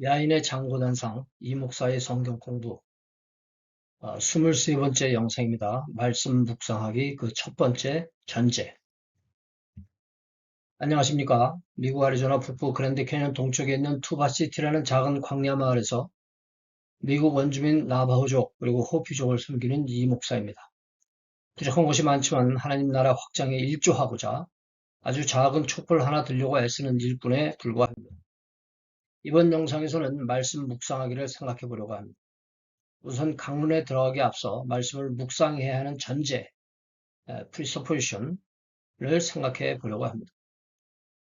야인의 장고단상 이목사의 성경 공부 23번째 영상입니다. 말씀 묵상하기 그 첫 번째 전제. 안녕하십니까. 미국 애리조나 북부 그랜드 캐년 동쪽에 있는 투바시티라는 작은 광야 마을에서 미국 원주민 나바호족 그리고 호피족을 섬기는 이 목사입니다. 부족한 것이 많지만 하나님 나라 확장에 일조하고자 아주 작은 촛불 하나 들려고 애쓰는 일꾼에 불과합니다. 이번 영상에서는 말씀 묵상하기를 생각해 보려고 합니다. 우선 강론에 들어가기 앞서 말씀을 묵상해야 하는 전제, presupposition을 생각해 보려고 합니다.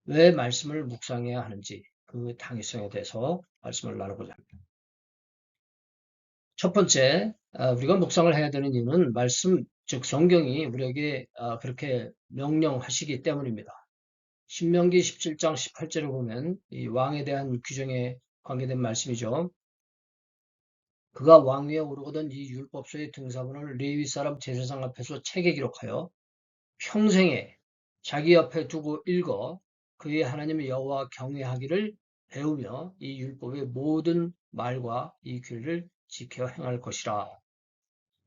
왜 말씀을 묵상해야 하는지 그 당위성에 대해서 말씀을 나눠보자 합니다. 첫 번째, 우리가 묵상을 해야 되는 이유는 말씀, 즉 성경이 우리에게 그렇게 명령하시기 때문입니다. 신명기 17장 18절을 보면 이 왕에 대한 규정에 관계된 말씀이죠. 그가 왕위에 오르거든 이 율법서의 등사본을 레위 사람 제사장 앞에서 책에 기록하여 평생에 자기 옆에 두고 읽어 그의 하나님 여호와 경외하기를 배우며 이 율법의 모든 말과 이 규례를 지켜 행할 것이라.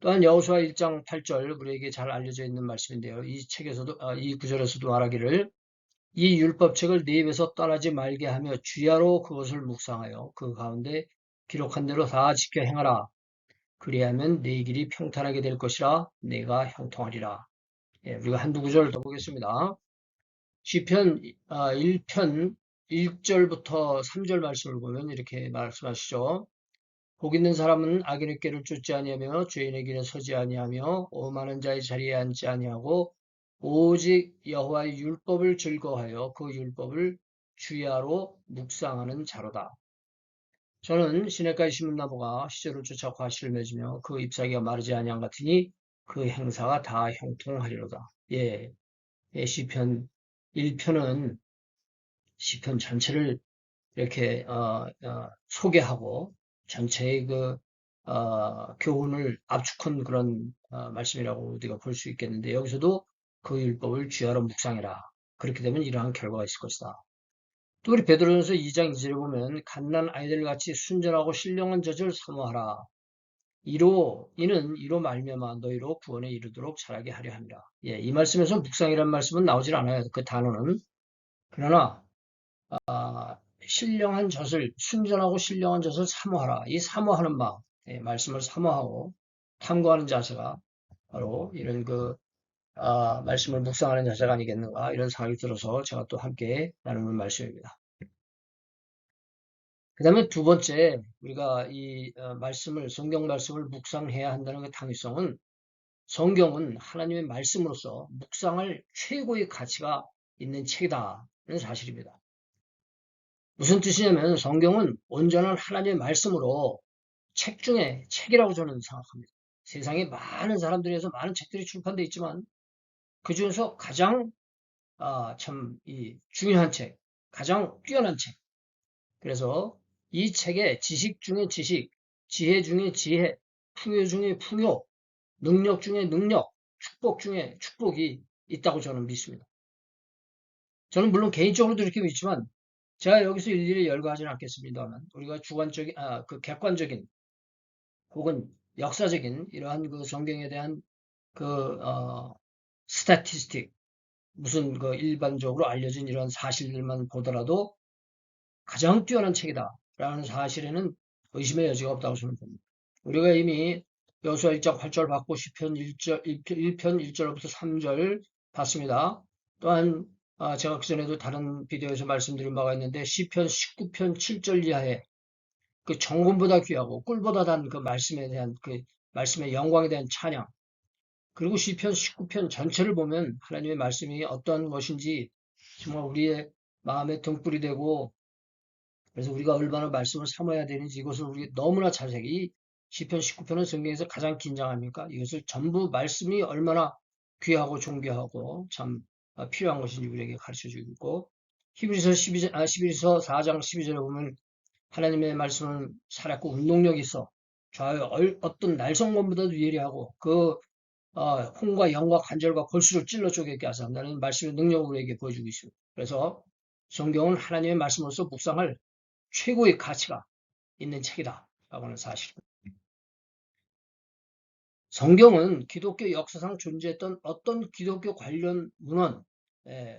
또한 여호수아 1장 8절 우리에게 잘 알려져 있는 말씀인데요. 이 책에서도 이 구절에서도 말하기를 이 율법책을 네 입에서 떠나지 말게 하며 주야로 그것을 묵상하여 그 가운데 기록한 대로 다 지켜 행하라. 그리하면 네 길이 평탄하게 될 것이라 내가 형통하리라. 우리가 한두 구절 더 보겠습니다. 시편 1편 1절부터 3절 말씀을 보면 이렇게 말씀하시죠. 복 있는 사람은 악인의 꾀를 쫓지 아니하며 죄인의 길에 서지 아니하며 오만한 자의 자리에 앉지 아니하고 오직 여호와의 율법을 즐거워하여 그 율법을 주야로 묵상하는 자로다. 저는 시냇가의 심은나무가 시절을 쫓아 과실을 맺으며 그 잎사귀가 마르지 아니한 같으니 그 행사가 다 형통하리로다. 시편 1편은 시편 전체를 이렇게 소개하고 전체의 그 교훈을 압축한 그런 말씀이라고 우리가 볼 수 있겠는데 여기서도 그 율법을 주야로 묵상해라. 그렇게 되면 이러한 결과가 있을 것이다. 또 우리 베드로전서 2장 2절에 보면 갓난 아이들같이 순전하고 신령한 젖을 사모하라. 이는 이로 말미암아 너희로 구원에 이르도록 자라게 하려 함이라. 이 말씀에서 묵상이라는 말씀은 나오질 않아요. 그 단어는. 그러나 신령한 젖을 순전하고 신령한 젖을 사모하라. 이 사모하는 마음, 말씀을 사모하고 탐구하는 자세가 바로 이런 말씀을 묵상하는 자세가 아니겠는가 이런 생각이 들어서 제가 또 함께 나누는 말씀입니다. 그 다음에 두 번째, 우리가 이 성경 말씀을 묵상해야 한다는 그 당위성은 성경은 하나님의 말씀으로서 묵상할 최고의 가치가 있는 책이다는 사실입니다. 무슨 뜻이냐면 성경은 온전한 하나님의 말씀으로 책 중에 책이라고 저는 생각합니다. 세상에 많은 사람들에서 많은 책들이 출판되어 있지만 그 중에서 가장 중요한 책, 가장 뛰어난 책. 그래서 이 책에 지식 중에 지식, 지혜 중에 지혜, 풍요 중에 풍요, 능력 중에 능력, 축복 중에 축복이 있다고 저는 믿습니다. 저는 물론 개인적으로도 이렇게 믿지만 제가 여기서 일일이 열거하지는 않겠습니다만 우리가 주관적인, 객관적인 혹은 역사적인 이러한 그 성경에 대한 스태티스틱, 무슨 일반적으로 알려진 이런 사실들만 보더라도 가장 뛰어난 책이다라는 사실에는 의심의 여지가 없다고 저는 봅니다. 우리가 이미 여호수아 1장 8절 받고 시편 1편 1절부터 3절 봤습니다. 또한 제가 그전에도 다른 비디오에서 말씀드린 바가 있는데 시편 19편 7절 이하에 그 정금보다 귀하고 꿀보다 단 그 말씀에 대한 그 말씀의 영광에 대한 찬양 그리고 시편 19편 전체를 보면 하나님의 말씀이 어떤 것인지 정말 우리의 마음에 등불이 되고 그래서 우리가 얼마나 말씀을 사모해야 되는지 이것을 우리 너무나 자세히 시편 19편은 성경에서 가장 긴장합니까? 이것을 전부 말씀이 얼마나 귀하고 존귀하고 참 필요한 것인지 우리에게 가르쳐주고 있고 히브리서 11서 4장 12절에 보면 하나님의 말씀은 살았고 운동력이 있어 좌우 어떤 날성검보다도 예리하고 홍과 영과 관절과 골수를 찔러 쪼개게 하사 한다는 말씀의 능력을 우리에게 보여주고 있습니다. 그래서 성경은 하나님의 말씀으로서 묵상할 최고의 가치가 있는 책이다라고 하는 사실. 성경은 기독교 역사상 존재했던 어떤 기독교 관련 문헌,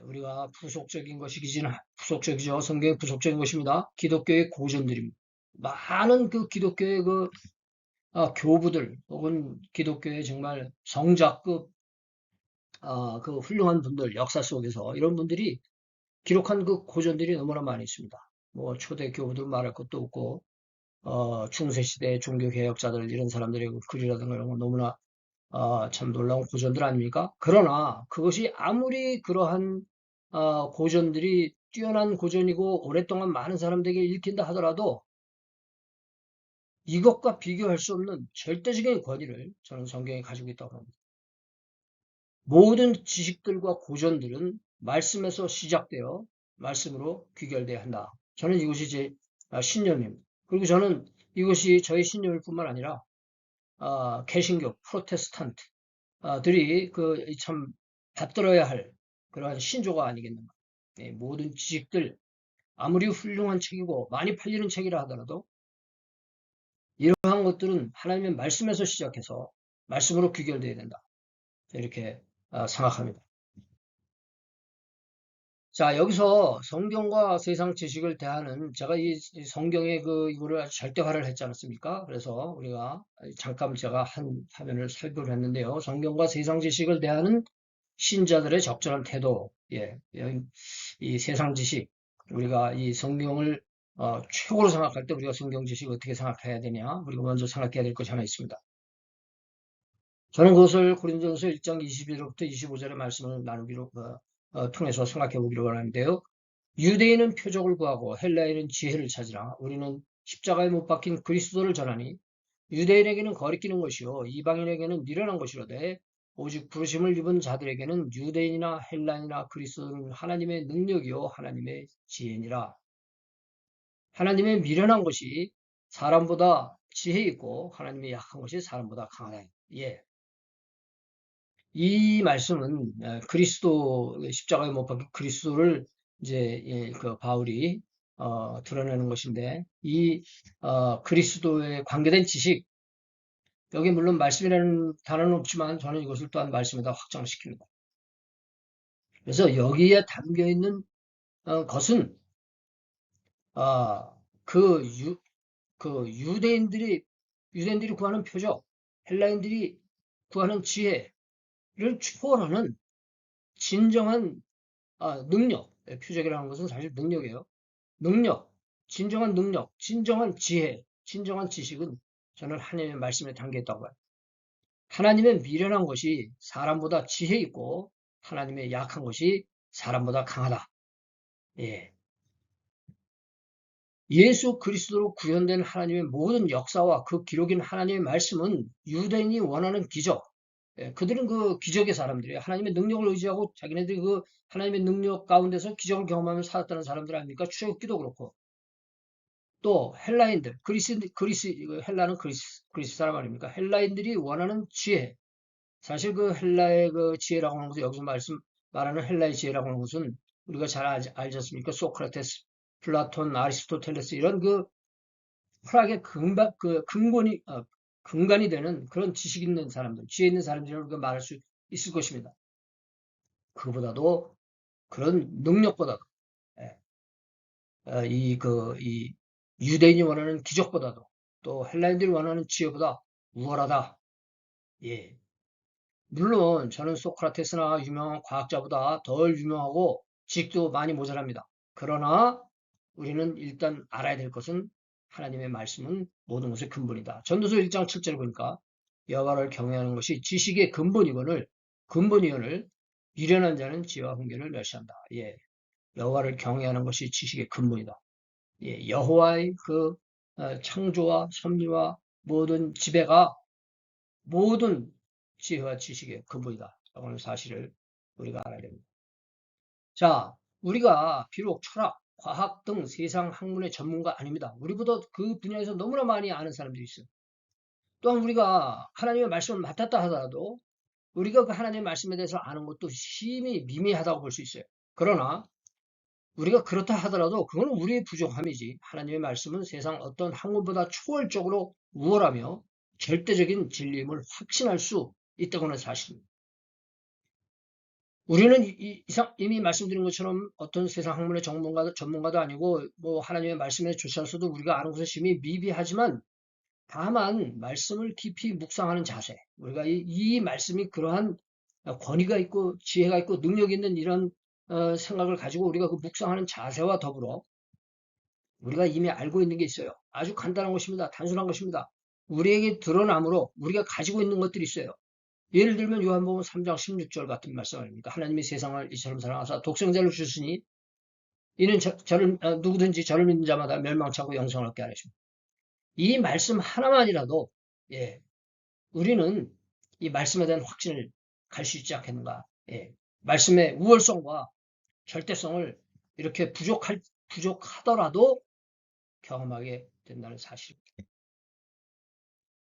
우리가 부속적인 것이기는 부속적이죠. 성경이 부속적인 것입니다. 기독교의 고전들입니다. 많은 그 기독교의 교부들 혹은 기독교의 정말 성자급 그 훌륭한 분들 역사 속에서 이런 분들이 기록한 그 고전들이 너무나 많이 있습니다. 뭐 초대 교부들 말할 것도 없고 중세시대 종교 개혁자들 이런 사람들의 그 글이라든가 이런 거 너무나 참 놀라운 고전들 아닙니까? 그러나 그것이 아무리 그러한 고전들이 뛰어난 고전이고 오랫동안 많은 사람들에게 읽힌다 하더라도 이것과 비교할 수 없는 절대적인 권위를 저는 성경이 가지고 있다고 합니다. 모든 지식들과 고전들은 말씀에서 시작되어 말씀으로 귀결돼야 한다. 저는 이것이 제 신념입니다. 그리고 저는 이것이 저의 신념일 뿐만 아니라 개신교, 프로테스탄트들이 그 참 받들어야 할 그러한 신조가 아니겠는가. 모든 지식들 아무리 훌륭한 책이고 많이 팔리는 책이라 하더라도 이러한 것들은 하나님의 말씀에서 시작해서 말씀으로 귀결돼야 된다. 이렇게 생각합니다. 자, 여기서 성경과 세상 지식을 대하는 제가 이 성경의 이거를 아주 절대화를 했지 않습니까? 그래서 우리가 잠깐 제가 한 화면을 살펴를 했는데요. 성경과 세상 지식을 대하는 신자들의 적절한 태도, 이 세상 지식, 우리가 이 성경을 최고로 생각할 때 우리가 성경 지식을 어떻게 생각해야 되냐? 우리가 먼저 생각해야 될 것이 하나 있습니다. 저는 그것을 고린도전서 1장 21절부터 25절의 말씀을 나누기로 통해서 생각해 보기로 하는데요. 유대인은 표적을 구하고 헬라인은 지혜를 찾으라. 우리는 십자가에 못 박힌 그리스도를 전하니 유대인에게는 거리끼는 것이요 이방인에게는 미련한 것이로되 오직 부르심을 입은 자들에게는 유대인이나 헬라인이나 그리스도는 하나님의 능력이요 하나님의 지혜니라. 하나님의 미련한 것이 사람보다 지혜 있고 하나님의 약한 것이 사람보다 강하다. 예. 이 말씀은 그리스도 십자가에 못 박힌 그리스도를 이제 그 바울이 드러내는 것인데 이 그리스도에 관계된 지식 여기 물론 말씀이라는 단어는 없지만 저는 이것을 또한 말씀에다 확장시킵니다. 그래서 여기에 담겨 있는 것은 아, 그, 유, 그 유대인들이 구하는 표적, 헬라인들이 구하는 지혜를 초월하는 진정한 능력, 표적이라는 것은 사실 능력이에요. 능력, 진정한 능력, 진정한 지혜, 진정한 지식은 저는 하나님의 말씀에 담겨 있다고 봐요. 하나님의 미련한 것이 사람보다 지혜 있고 하나님의 약한 것이 사람보다 강하다. 예. 예수 그리스도로 구현된 하나님의 모든 역사와 그 기록인 하나님의 말씀은 유대인이 원하는 기적, 그들은 그 기적의 사람들이에요. 하나님의 능력을 의지하고 자기네들이 그 하나님의 능력 가운데서 기적을 경험하며 살았다는 사람들 아닙니까? 출애굽기도 그렇고. 또 헬라인들, 헬라는 그리스 사람 아닙니까? 헬라인들이 원하는 지혜. 사실 그 헬라의 그 지혜라고 하는 것은 여기서 말하는 헬라의 지혜라고 하는 것은 우리가 잘 알지 않습니까? 소크라테스, 플라톤, 아리스토텔레스 이런 그 철학의 근간이 되는 그런 지식 있는 사람들, 지혜 있는 사람들이라고 우리가 말할 수 있을 것입니다. 그보다도 그런 능력보다도 예, 이 유대인이 원하는 기적보다도 또 헬라인들이 원하는 지혜보다 우월하다. 예. 물론 저는 소크라테스나 유명한 과학자보다 덜 유명하고 지식도 많이 모자랍니다. 그러나 우리는 일단 알아야 될 것은 하나님의 말씀은 모든 것의 근본이다. 전도서 1장 7절 보니까 여호와를 경외하는 것이 지식의 근본이거늘 미련한 자는 지혜와 훈계를 멸시한다. 예, 여호와를 경외하는 것이 지식의 근본이다. 예, 여호와의 창조와 섭리와 모든 지배가 모든 지혜와 지식의 근본이다. 라는 사실을 우리가 알아야 됩니다. 자, 우리가 비록 철학, 과학 등 세상 학문의 전문가 아닙니다. 우리보다 그 분야에서 너무나 많이 아는 사람들이 있어요. 또한 우리가 하나님의 말씀을 맡았다 하더라도 우리가 그 하나님의 말씀에 대해서 아는 것도 심히 미미하다고 볼 수 있어요. 그러나 우리가 그렇다 하더라도 그건 우리의 부족함이지. 하나님의 말씀은 세상 어떤 학문보다 초월적으로 우월하며 절대적인 진리임을 확신할 수 있다고 하는 사실입니다. 우리는 이미 말씀드린 것처럼 어떤 세상 학문의 전문가도 아니고 뭐 하나님의 말씀에 조차서도 우리가 아는 것은 심히 미비하지만 다만 말씀을 깊이 묵상하는 자세, 우리가 이 말씀이 그러한 권위가 있고 지혜가 있고 능력이 있는 이런 생각을 가지고 우리가 그 묵상하는 자세와 더불어 우리가 이미 알고 있는 게 있어요. 아주 간단한 것입니다. 단순한 것입니다. 우리에게 드러남으로 우리가 가지고 있는 것들이 있어요. 예를 들면 요한복음 3장 16절 같은 말씀 아닙니까? 하나님이 세상을 이처럼 사랑하사 독생자를 주시니 이는 누구든지 저를 믿는 자마다 멸망치 않고 영생을 얻게 하십니다. 이 말씀 하나만이라도 예, 우리는 이 말씀에 대한 확신을 갈 수 있지 않겠는가? 예, 말씀의 우월성과 절대성을 이렇게 부족하더라도 경험하게 된다는 사실입니다.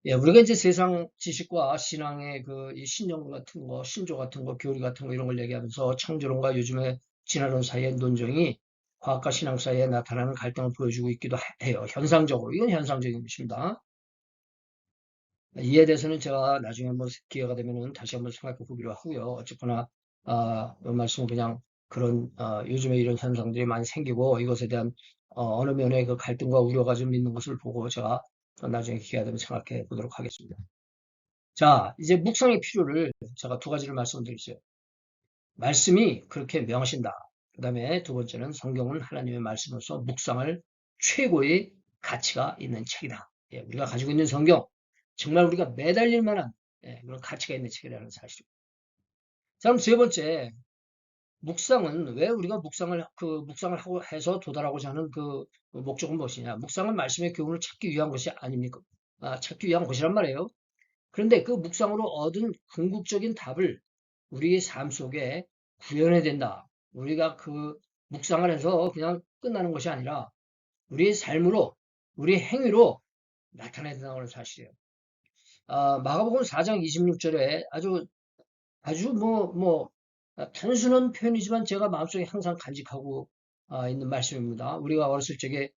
예, 우리가 이제 세상 지식과 신앙의 이 신령 같은 거, 신조 같은 거, 교리 같은 거 이런 걸 얘기하면서 창조론과 요즘의 진화론 사이의 논쟁이 과학과 신앙 사이에 나타나는 갈등을 보여주고 있기도 해요. 현상적으로. 이건 현상적인 것입니다. 이에 대해서는 제가 나중에 한번 기회가 되면은 다시 한번 생각해 보기로 하고요. 어쨌거나, 이 말씀은 그냥 그런, 요즘에 이런 현상들이 많이 생기고 이것에 대한, 어느 면의 그 갈등과 우려가 좀 있는 것을 보고 제가 나중에 기회가 되면 생각해 보도록 하겠습니다. 자, 이제 묵상의 필요를 제가 두 가지를 말씀드렸어요. 말씀이 그렇게 명하신다. 그 다음에 두 번째는 성경은 하나님의 말씀으로서 묵상을 최고의 가치가 있는 책이다. 예, 우리가 가지고 있는 성경, 정말 우리가 매달릴 만한 그런 가치가 있는 책이라는 사실입니다. 자, 그럼 세 번째, 묵상은 왜 우리가 묵상을 하고 해서 도달하고자 하는 그 목적은 무엇이냐? 묵상은 말씀의 교훈을 찾기 위한 것이 아닙니까? 찾기 위한 것이란 말이에요. 그런데 그 묵상으로 얻은 궁극적인 답을 우리의 삶 속에 구현해야 된다. 우리가 그 묵상을 해서 그냥 끝나는 것이 아니라 우리의 삶으로, 우리의 행위로 나타내야 된다는 사실이에요. 마가복음 4장 26절에 아주 단순한 표현이지만 제가 마음속에 항상 간직하고 있는 말씀입니다. 우리가 어렸을 적에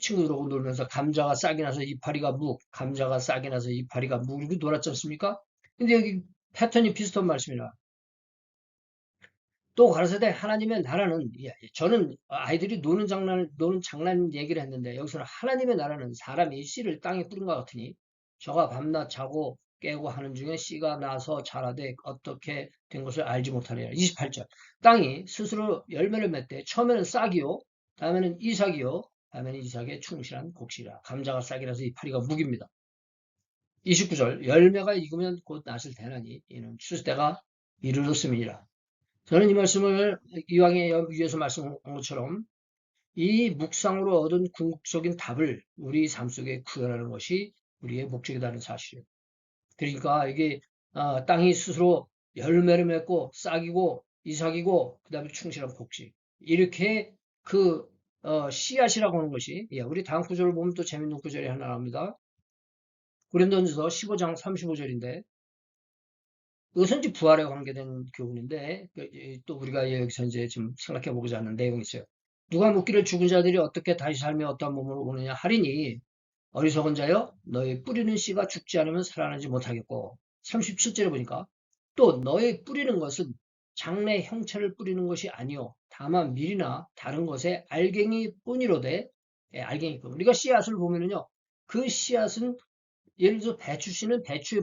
친구들하고 놀면서 감자가 싹이 나서 이파리가 감자가 싹이 나서 이파리가 이렇게 놀았지 않습니까? 근데 여기 패턴이 비슷한 말씀이라. 또 가라사대 하나님의 나라는 저는 아이들이 노는 장난 얘기를 했는데 여기서는 하나님의 나라는 사람이 씨를 땅에 뿌린 것 같으니 저가 밤낮 자고 깨고 하는 중에 씨가 나서 자라되 어떻게 된 것을 알지 못하리라. 28절. 땅이 스스로 열매를 맺되 처음에는 싹이요, 다음에는 이삭이요, 다음에는 이삭의 충실한 곡식이라. 감자가 싹이라서 이파리가 묵입니다. 29절. 열매가 익으면 곧 낫을 대나니 이는 추수 때가 이르렀음이니라. 저는 이 말씀을 이왕에 위에서 말씀한 것처럼 이 묵상으로 얻은 궁극적인 답을 우리 삶 속에 구현하는 것이 우리의 목적이라는 사실이에요. 그러니까 이게 땅이 스스로 열매를 맺고 싹이고 이삭이고 그 다음에 충실한 곡식 이렇게 그 씨앗이라고 하는 것이 우리 다음 구절을 보면 또 재밌는 구절이 하나 나옵니다. 고린도전서 15장 35절인데 이것은 이제 부활에 관계된 교훈인데 또 우리가 여기서 이제 좀 생각해 보고자 하는 내용이 있어요. 누가 묻기를 죽은 자들이 어떻게 다시 살며 어떠한 몸으로 오느냐 하리니 어리석은 자여 너의 뿌리는 씨가 죽지 않으면 살아나지 못하겠고 37절에 보니까 또 너의 뿌리는 것은 장래 형체를 뿌리는 것이 아니요 다만 밀이나 다른 것에 알갱이 뿐이로되 알갱이뿐. 우리가 씨앗을 보면은요 그 씨앗은 예를 들어서 배추 씨는 배추의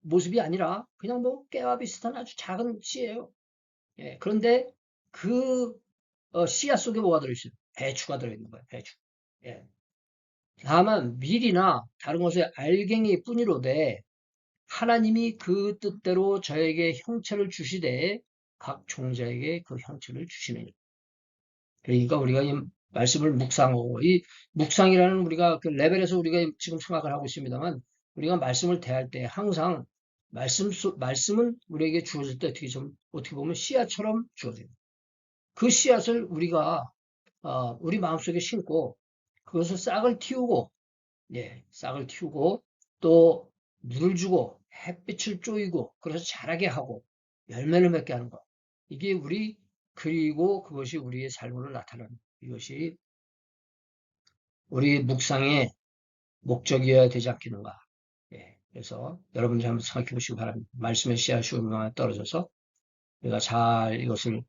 모습이 아니라 그냥 뭐 깨와 비슷한 아주 작은 씨예요. 그런데 그 씨앗 속에 뭐가 들어있어요? 배추가 들어있는 거예요. 배추. 예. 다만 밀이나 다른 것의 알갱이 뿐이로되 하나님이 그 뜻대로 저에게 형체를 주시되 각 종자에게 그 형체를 주시느니라. 그러니까 우리가 이 말씀을 묵상하고 이 묵상이라는 우리가 그 레벨에서 우리가 지금 생각을 하고 있습니다만 우리가 말씀을 대할 때 항상 말씀은 우리에게 주어질 때 어떻게 보면 씨앗처럼 주어져요. 그 씨앗을 우리가 우리 마음속에 심고 그것을 싹을 틔우고 또 물을 주고 햇빛을 쪼이고 그래서 자라게 하고 열매를 맺게 하는 것. 이게 우리 그리고 그것이 우리의 삶으로 나타나는 이것이 우리 묵상의 목적이어야 되지 않겠는가. 예, 그래서 여러분들 한번 생각해 보시기 바랍니다. 말씀의 씨앗이 얼마나 떨어져서 우리가 잘 이것을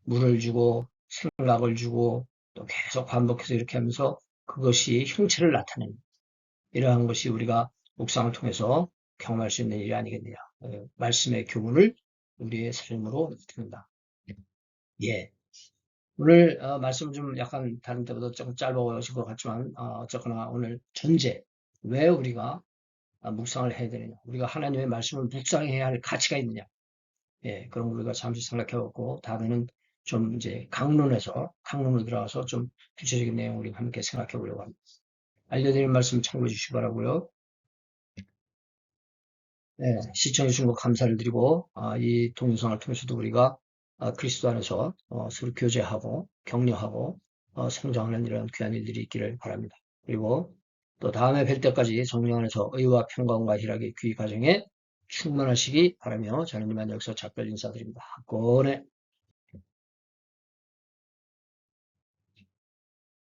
물을 주고 생각을 주고 또 계속 반복해서 이렇게 하면서 그것이 형체를 나타내는 이러한 것이 우리가 묵상을 통해서 경험할 수 있는 일이 아니겠느냐. 말씀의 교훈을 우리의 삶으로 나타낸다. 예. 오늘 말씀 좀 약간 다른 때보다 조금 짧아진 것 같지만 어쨌거나 오늘 전제 왜 우리가 묵상을 해야 되느냐 우리가 하나님의 말씀을 묵상해야 할 가치가 있느냐 예, 그런 거 우리가 잠시 생각해봤고 다음에는 좀 이제 강론으로 들어가서 좀 구체적인 내용 우리 함께 생각해 보려고 합니다. 알려드린 말씀 참고해 주시기 바라고요. 네, 시청해 주신 것 감사를 드리고 이 동영상을 통해서도 우리가 그리스도 안에서 서로 교제하고 격려하고 성장하는 이런 귀한 일들이 있기를 바랍니다. 그리고 또 다음에 뵐 때까지 성령 안에서 의와 평강과 희락의 귀 가정에 충만하시기 바라며 저는 이만 여기서 작별 인사드립니다. 한권에